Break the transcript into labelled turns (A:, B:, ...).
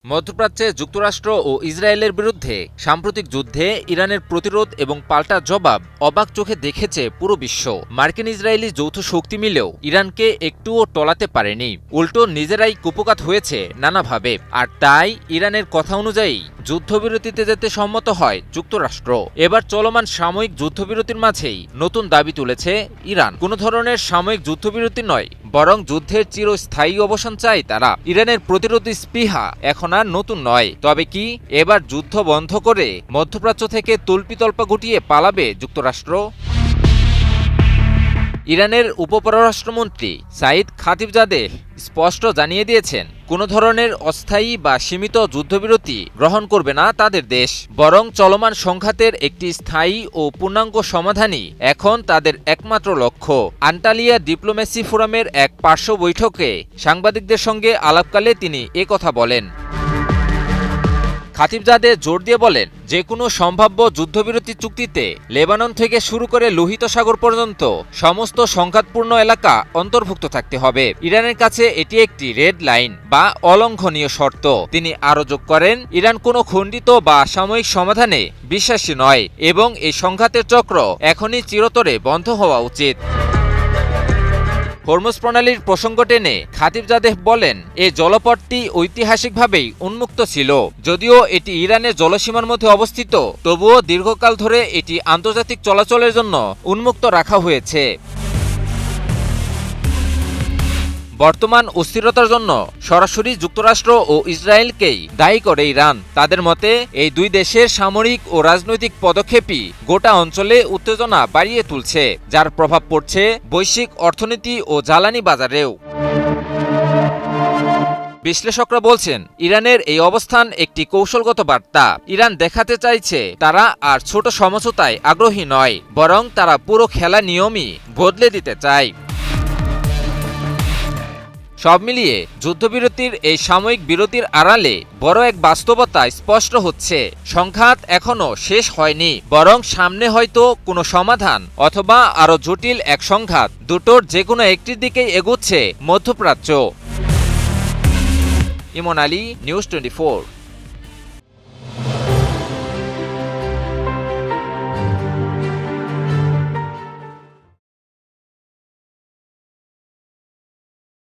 A: মধ্যপ্রাচ্যে যুক্তরাষ্ট্র ও ইসরায়েলের বিরুদ্ধে সাম্প্রতিক যুদ্ধে ইরানের প্রতিরোধ এবং পাল্টা জবাব অবাক চোখে দেখেছে পুরো বিশ্ব। মার্কিন ইসরায়েলি যৌথ শক্তি মিলেও ইরানকে একটুও টলাতে পারেনি, উল্টো নিজেরাই কুপোকাত হয়েছে নানাভাবে। আর তাই ইরানের কথা অনুযায়ী যুদ্ধবিরতিতে যেতে সম্মত হয় যুক্তরাষ্ট্র। এবার চলমান সাময়িক যুদ্ধবিরতির মাঝেই নতুন দাবি তুলেছে ইরান। কোনো ধরনের সাময়িক যুদ্ধবিরতি নয়, বরং যুদ্ধের চিরস্থায়ী অবসান চায় তারা। ইরানের প্রতিরোধী স্পৃহা এখন আর নতুন নয়। তবে কি এবার যুদ্ধ বন্ধ করে মধ্যপ্রাচ্য থেকে তল্পিতল্পা গুটিয়ে পালাবে যুক্তরাষ্ট্র? ইরানের উপপররাষ্ট্রমন্ত্রী সাইদ খাতিবজাদেহ স্পষ্ট জানিয়ে দিয়েছেন, কোনো ধরনের অস্থায়ী বা সীমিত যুদ্ধবিরতি গ্রহণ করবে না তাদের দেশ, বরং চলমান সংঘাতের একটি স্থায়ী ও পূর্ণাঙ্গ সমাধানই এখন তাদের একমাত্র লক্ষ্য। আন্টালিয়া ডিপ্লোমেসি ফোরামের এক পার্শ্ব বৈঠকে সাংবাদিকদের সঙ্গে আলাপকালে তিনি একথা বলেন। খাতিবজাদে জোর দিয়ে বলেন, যে কোনো সম্ভাব্য যুদ্ধবিরতি চুক্তিতে লেবানন থেকে শুরু করে লোহিত সাগর পর্যন্ত সমস্ত সংঘাতপূর্ণ এলাকা অন্তর্ভুক্ত থাকতে হবে। ইরানের কাছে এটি একটি রেড লাইন বা অলঙ্ঘনীয় শর্ত। তিনি আরও যোগ করেন, ইরান কোনো খণ্ডিত বা সাময়িক সমাধানে বিশ্বাসী নয় এবং এই সংঘাতের চক্র এখনই চিরতরে বন্ধ হওয়া উচিত। হরমুজ প্রণালীর প্রসঙ্গ টেনে খাতিবজাদেহ বলেন, এই জলপথটি ঐতিহাসিকভাবেই উন্মুক্ত ছিল। যদিও এটি ইরানের জলসীমার মধ্যে অবস্থিত, তবুও দীর্ঘকাল ধরে এটি আন্তর্জাতিক চলাচলের জন্য উন্মুক্ত রাখা হয়েছে। বর্তমান অস্থিরতার জন্য সরাসরি যুক্তরাষ্ট্র ও ইসরায়েলকেই দায়ী করে ইরান। তাদের মতে এই দুই দেশের সামরিক ও রাজনৈতিক পদক্ষেপই গোটা অঞ্চলে উত্তেজনা বাড়িয়ে তুলছে, যার প্রভাব পড়ছে বৈশ্বিক অর্থনীতি ও জ্বালানি বাজারেও। বিশ্লেষকরা বলছেন, ইরানের এই অবস্থান একটি কৌশলগত বার্তা। ইরান দেখাতে চাইছে তারা আর ছোট সমঝোতায় আগ্রহী নয়, বরং তারা পুরো খেলা নিয়মই বদলে দিতে চায়। সব মিলিয়ে যুদ্ধবিরতির এই সাময়িক বিরতির আড়ালে বড় এক বাস্তবতা স্পষ্ট হচ্ছে। সংঘাত এখনো শেষ হয়নি, বরং সামনে হয়তো কোনো সমাধান অথবা আরও জটিল এক সংঘাত। দুটোর যে কোনো একটির দিকেই এগোচ্ছে মধ্যপ্রাচ্য। ইমন আলী, নিউজ 24।